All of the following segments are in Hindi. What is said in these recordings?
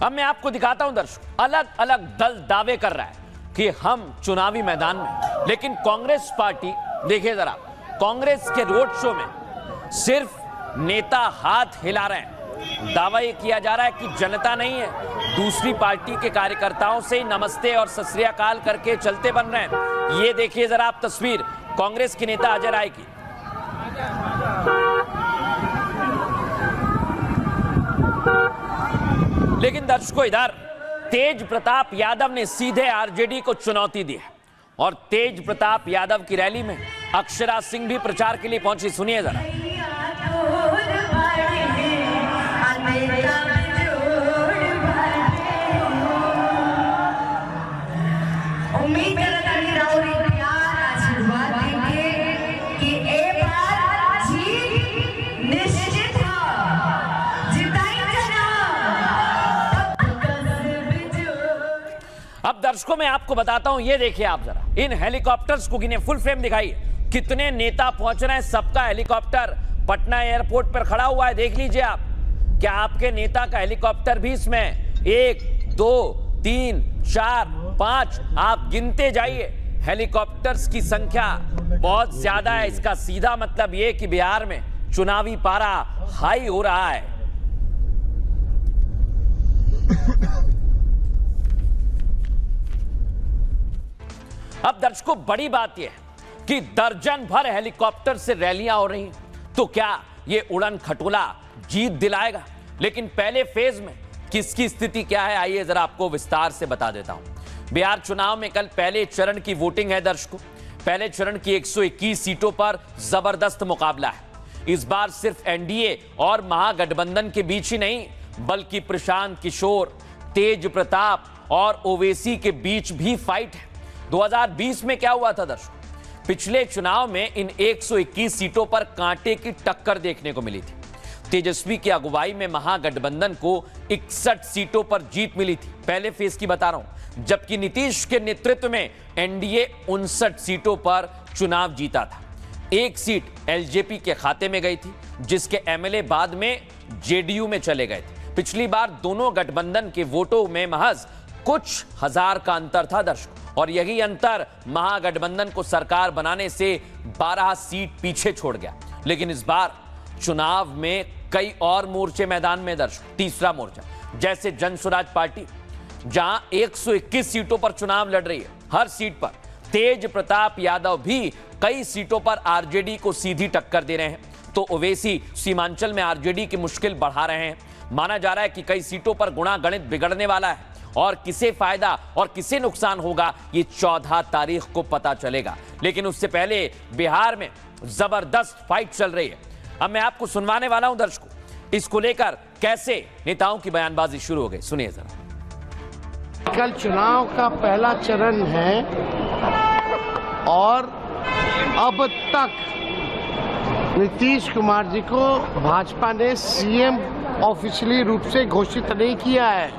अब मैं आपको दिखाता हूं दर्शक, अलग अलग दल दावे कर रहा है कि हम चुनावी मैदान में, लेकिन कांग्रेस पार्टी देखिए जरा, कांग्रेस के रोड शो में सिर्फ नेता हाथ हिला रहे हैं। दावा यह किया जा रहा है कि जनता नहीं है, दूसरी पार्टी के कार्यकर्ताओं से नमस्ते और सत श्री अकाल करके चलते बन रहे हैं। ये देखिए जरा आप तस्वीर कांग्रेस के नेता अजय राय की। लेकिन दर्शकों, इधर तेज प्रताप यादव ने सीधे आरजेडी को चुनौती दी है और तेज प्रताप यादव की रैली में अक्षरा सिंह भी प्रचार के लिए पहुंची। सुनिए जरा। अब दर्शकों मैं आपको बताता हूं, ये देखिए आप जरा, इन हेलीकॉप्टर्स को गिने, फुल फ्रेम दिखाइए, कितने नेता पहुंच रहे हैं। सबका हेलीकॉप्टर पटना एयरपोर्ट पर खड़ा हुआ है, देख लीजिए आप। क्या आपके नेता का हेलीकॉप्टर भी इसमें 1 2 3 4 5 आप गिनते जाइए। हेलीकॉप्टर्स की संख्या बहुत ज्यादा है। इसका सीधा मतलब यह कि बिहार में चुनावी पारा हाई हो रहा है। अब दर्शकों, बड़ी बात यह है कि दर्जन भर हेलीकॉप्टर से रैलियां हो रही हैं, तो क्या यह उड़न खटोला जीत दिलाएगा? लेकिन पहले फेज में किसकी स्थिति क्या है, आइए जरा आपको विस्तार से बता देता हूं। बिहार चुनाव में कल पहले चरण की वोटिंग है दर्शकों। पहले चरण की 121 सीटों पर जबरदस्त मुकाबला है। इस बार सिर्फ एनडीए और महागठबंधन के बीच ही नहीं, बल्कि प्रशांत किशोर, तेज प्रताप और ओवैसी के बीच भी फाइट है। 2020 में क्या हुआ था दर्शकों? पिछले चुनाव में इन 121 सीटों पर कांटे की टक्कर देखने को मिली थी। तेजस्वी की अगुवाई में महागठबंधन को 61 सीटों पर जीत मिली थी, पहले फेज की बता रहा हूं, जबकि नीतीश के नेतृत्व में एनडीए 59 सीटों पर चुनाव जीता था। एक सीट एलजेपी के खाते में गई थी, जिसके एमएलए बाद में जेडीयू में चले गए थे। पिछली बार दोनों गठबंधन के वोटों में महज कुछ हजार का अंतर था दर्शकों, और यही अंतर महागठबंधन को सरकार बनाने से 12 सीट पीछे छोड़ गया। लेकिन इस बार चुनाव में कई और मोर्चे मैदान में दर्शकों। तीसरा मोर्चा, जैसे जन स्वराज पार्टी, जहां 121 सीटों पर चुनाव लड़ रही है, हर सीट पर तेज प्रताप यादव भी कई सीटों पर आरजेडी को सीधी टक्कर दे रहे हैं, तो ओवैसी सीमांचल में आरजेडी की मुश्किल बढ़ा रहे हैं। माना जा रहा है कि कई सीटों पर गुणा गणित बिगड़ने वाला है और किसे फायदा और किसे नुकसान होगा, ये 14 तारीख को पता चलेगा। लेकिन उससे पहले बिहार में जबरदस्त फाइट चल रही है। अब मैं आपको सुनवाने वाला हूं दर्शकों, इसको लेकर कैसे नेताओं की बयानबाजी शुरू हो गई, सुनिए जरा। कल चुनाव का पहला चरण है और अब तक नीतीश कुमार जी को भाजपा ने सीएम ऑफिशियली रूप से घोषित नहीं किया है।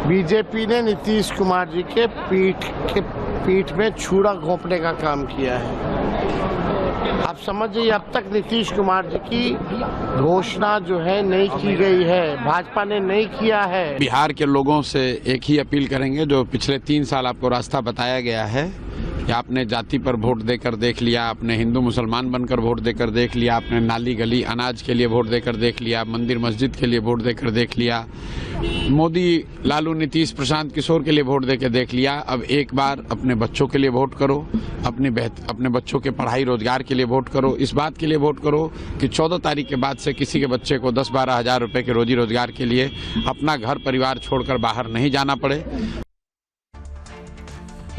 बीजेपी ने नीतीश कुमार जी के पीठ में छुरा घोंपने का काम किया है। आप समझिए, अब तक नीतीश कुमार जी की घोषणा जो है नहीं की गई है, भाजपा ने नहीं किया है। बिहार के लोगों से एक ही अपील करेंगे, जो पिछले 3 साल आपको रास्ता बताया गया है कि आपने जाति पर वोट देकर देख लिया, आपने हिंदू मुसलमान बनकर वोट देकर देख लिया, आपने नाली गली अनाज के लिए वोट देकर देख लिया, मंदिर मस्जिद के लिए वोट देकर देख लिया, मोदी लालू नीतीश प्रशांत किशोर के लिए वोट देकर देख लिया। अब एक बार अपने बच्चों के लिए वोट करो, अपने बच्चों के पढ़ाई रोजगार के लिए वोट करो। इस बात के लिए वोट करो कि 14 तारीख के बाद से किसी के बच्चे को 10-12 हजार रुपए के रोजी रोजगार के लिए अपना घर परिवार छोड़कर बाहर नहीं जाना पड़े।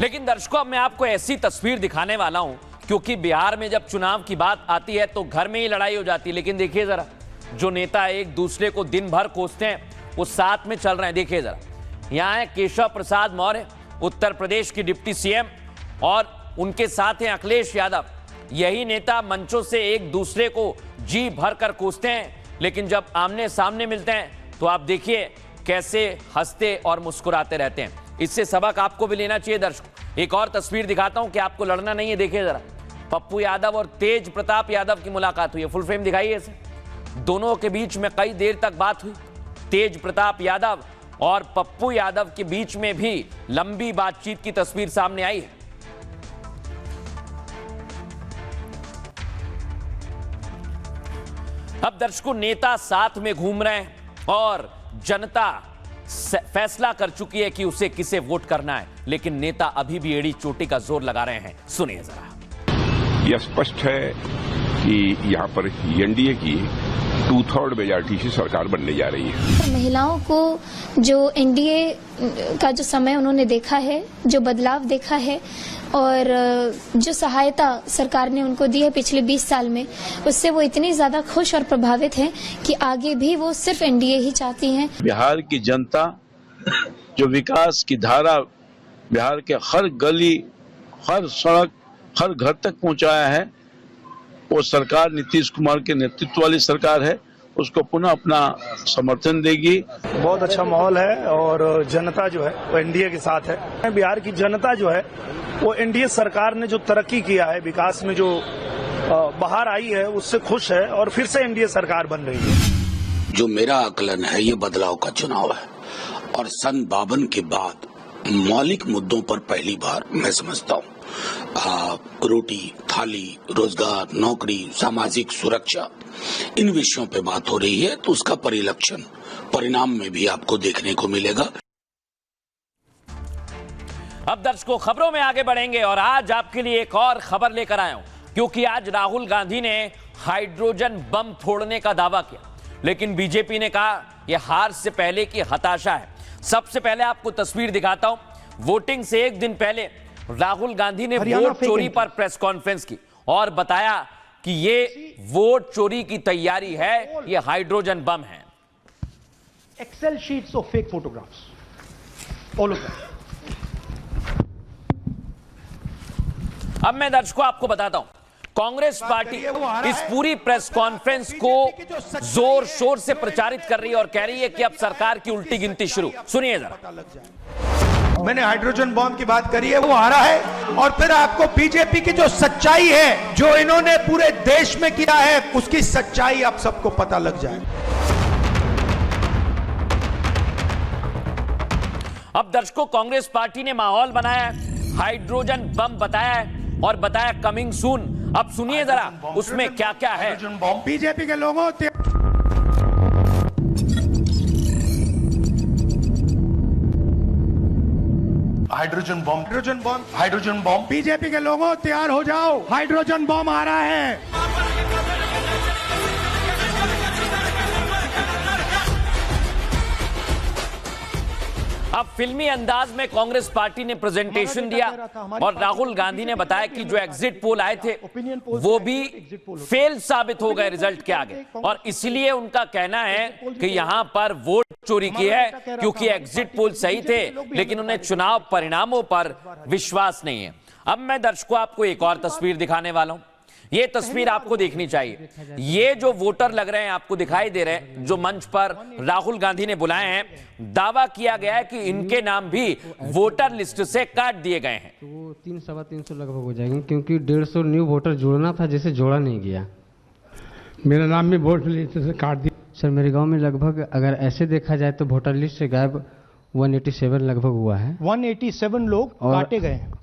लेकिन दर्शकों, अब मैं आपको ऐसी तस्वीर दिखाने वाला हूं, क्योंकि बिहार में जब चुनाव की बात आती है तो घर में ही लड़ाई हो जाती है। लेकिन देखिए जरा, जो नेता एक दूसरे को दिन भर कोसते हैं वो साथ में चल रहे हैं। देखिए जरा, यहां है केशव प्रसाद मौर्य, उत्तर प्रदेश की डिप्टी सीएम, और उनके साथ हैं अखिलेश यादव। यही नेता मंचों से एक दूसरे को जी भर कर कोसते हैं, लेकिन जब आमने सामने मिलते हैं तो आप देखिए कैसे हंसते और मुस्कुराते रहते हैं। इससे सबक आपको भी लेना चाहिए दर्शकों। एक और तस्वीर दिखाता हूं कि आपको लड़ना नहीं है। देखिए जरा, पप्पू यादव और तेज प्रताप यादव की मुलाकात हुई है, फुल फ्रेम दिखाइए इसे। दोनों के बीच में कई देर तक बात हुई तेज प्रताप यादव और पप्पू यादव के बीच में भी लंबी बातचीत की तस्वीर सामने आई है। अब दर्शकों, नेता साथ में घूम रहे हैं और जनता फैसला कर चुकी है कि उसे किसे वोट करना है, लेकिन नेता अभी भी एड़ी चोटी का जोर लगा रहे हैं। सुनिए जरा। यह स्पष्ट है कि यहाँ पर एनडीए की 2/3 मेजॉरिटी से सरकार बनने जा रही है। महिलाओं को जो एनडीए का जो समय उन्होंने देखा है, जो बदलाव देखा है और जो सहायता सरकार ने उनको दी है पिछले 20 साल में, उससे वो इतनी ज्यादा खुश और प्रभावित हैं कि आगे भी वो सिर्फ एनडीए ही चाहती हैं। बिहार की जनता जो विकास की धारा बिहार के हर गली, हर सड़क, हर घर तक पहुंचाया है, वो सरकार नीतीश कुमार के नेतृत्व वाली सरकार है, उसको पुनः अपना समर्थन देगी। बहुत अच्छा माहौल है और जनता जो है वो एनडीए के साथ है। बिहार की जनता जो है वो एनडीए सरकार ने जो तरक्की किया है, विकास में जो बाहर आई है, उससे खुश है और फिर से एनडीए सरकार बन रही है। जो मेरा आकलन है, ये बदलाव का चुनाव है और सन 52 के बाद मौलिक मुद्दों पर पहली बार मैं समझता हूँ रोटी, थाली, रोजगार, नौकरी, सामाजिक सुरक्षा, इन विषयों पे बात हो रही है, तो उसका परिलक्षण परिणाम में भी आपको देखने को मिलेगा। अब दर्शकों, खबरों में आगे बढ़ेंगे और आज आपके लिए एक और खबर लेकर आया हूं, क्योंकि आज राहुल गांधी ने हाइड्रोजन बम फोड़ने का दावा किया, लेकिन बीजेपी ने कहा यह हार से पहले की हताशा है। सबसे पहले आपको तस्वीर दिखाता हूं। वोटिंग से एक दिन पहले राहुल गांधी ने वोट चोरी पर प्रेस कॉन्फ्रेंस की और बताया कि ये वोट चोरी की तैयारी है, ये हाइड्रोजन बम है। Excel sheets of fake photographs, all of them. अब मैं दर्शकों आपको बताता हूं, कांग्रेस पार्टी इस पूरी प्रेस कॉन्फ्रेंस को जोर शोर से प्रचारित कर रही है और कह रही है कि अब सरकार की उल्टी गिनती शुरू। सुनिए जरा। मैंने हाइड्रोजन बॉम्ब की बात करी है, वो आ रहा है और फिर आपको बीजेपी की जो सच्चाई है, जो इन्होंने पूरे देश में किया है, उसकी सच्चाई आप सबको पता लग जाए। अब दर्शकों, कांग्रेस पार्टी ने माहौल बनाया, हाइड्रोजन बम बताया है और बताया कमिंग सून। अब सुनिए जरा उसमें क्या क्या है। बीजेपी के लोगों हाइड्रोजन बॉम्ब बीजेपी के लोगों तैयार हो जाओ, हाइड्रोजन बॉम्ब आ रहा है। अब फिल्मी अंदाज में कांग्रेस पार्टी ने प्रेजेंटेशन दिया और राहुल गांधी ने बताया कि जो एग्जिट पोल आए थे वो भी फेल साबित हो गए रिजल्ट के आगे, और इसलिए उनका कहना है कि यहां पर वोट चोरी की है, क्योंकि एग्जिट पोल सही थे लेकिन उन्हें चुनाव परिणामों पर विश्वास नहीं है। अब मैं दर्शकों आपको एक और तस्वीर दिखाने वाला हूं। ये तस्वीर आपको देखनी चाहिए। ये जो वोटर लग रहे हैं, आपको दिखाई दे रहे हैं, जो मंच पर राहुल गांधी ने बुलाए हैं, दावा किया गया है कि इनके नाम भी वोटर लिस्ट से काट दिए गए हैं। तो वो 300-350 लगभग हो जाएंगे, क्योंकि 150 न्यू वोटर जोड़ना था जिसे जोड़ा नहीं गया। मेरा नाम भी वोटर लिस्ट से काट दिया। सर, मेरे गांव में लगभग अगर ऐसे देखा जाए तो वोटर लिस्ट से गायब 187 लगभग हुआ है। 187 लोग काटे गए हैं।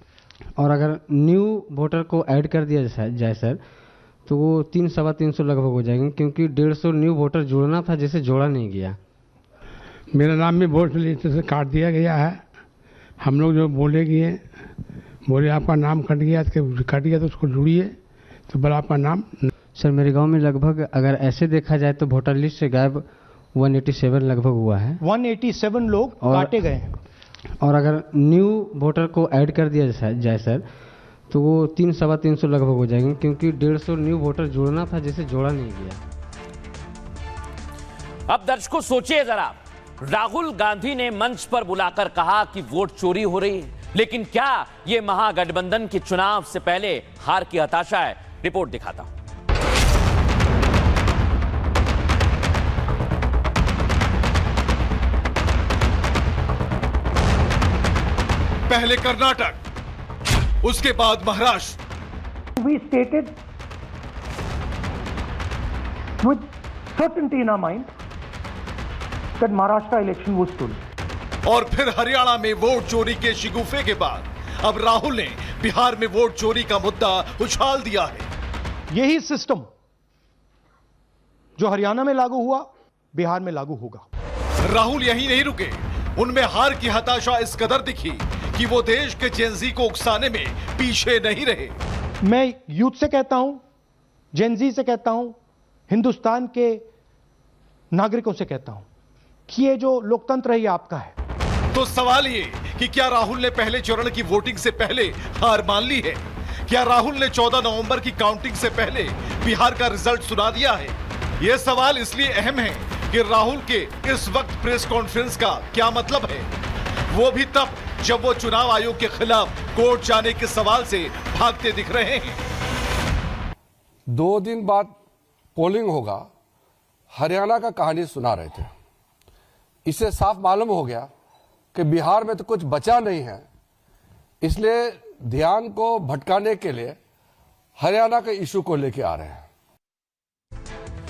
और अगर न्यू वोटर को ऐड कर दिया जाए सर, तो वो 300-350 लगभग हो जाएंगे, क्योंकि 150 न्यू वोटर जोड़ना था जिसे जोड़ा नहीं गया। मेरा नाम भी वोटर लिस्ट से काट दिया गया है। हम लोग जो बोले आपका नाम कट गया तो उसको जुड़िए, तो बोला आपका नाम। सर, मेरे गांव में लगभग अगर ऐसे देखा जाए तो वोटर लिस्ट से गायब 187 लगभग हुआ है। 187 लोग काटे गए हैं। और अगर न्यू वोटर को ऐड कर दिया जाए सर, तो वो 300-350 लगभग हो जाएंगे, क्योंकि 150 न्यू वोटर जोड़ना था जिसे जोड़ा नहीं गया। अब दर्शकों सोचिए जरा, राहुल गांधी ने मंच पर बुलाकर कहा कि वोट चोरी हो रही है, लेकिन क्या यह महागठबंधन के चुनाव से पहले हार की हताशा है? रिपोर्ट दिखाता हूं। पहले कर्नाटक, उसके बाद Maharashtra. We stated with certainty in our mind that Maharashtra election was stolen. और फिर हरियाणा में वोट चोरी के शिगुफे के बाद अब राहुल ने बिहार में वोट चोरी का मुद्दा उछाल दिया है। यही सिस्टम जो हरियाणा में लागू हुआ, बिहार में लागू होगा। राहुल यही नहीं रुके, उनमें हार की हताशा इस कदर दिखी कि वो देश के जेनजी को उकसाने में पीछे नहीं रहे। मैं यूथ से कहता हूं, जेनजी से कहता हूं, हिंदुस्तान के नागरिकों से कहता हूं कि ये जो लोकतंत्र है ये आपका है। तो सवाल ये कि क्या राहुल ने पहले चरण की वोटिंग से पहले हार मान ली है? क्या राहुल ने 14 नवंबर की काउंटिंग से पहले बिहार का रिजल्ट सुना दिया है? यह सवाल इसलिए अहम है कि राहुल के इस वक्त प्रेस कॉन्फ्रेंस का क्या मतलब है, वो भी तब जब वो चुनाव आयोग के खिलाफ कोर्ट जाने के सवाल से भागते दिख रहे हैं। 2 दिन बाद पोलिंग होगा, हरियाणा का कहानी सुना रहे थे। इससे साफ मालूम हो गया कि बिहार में तो कुछ बचा नहीं है, इसलिए ध्यान को भटकाने के लिए हरियाणा के इशू को लेके आ रहे हैं।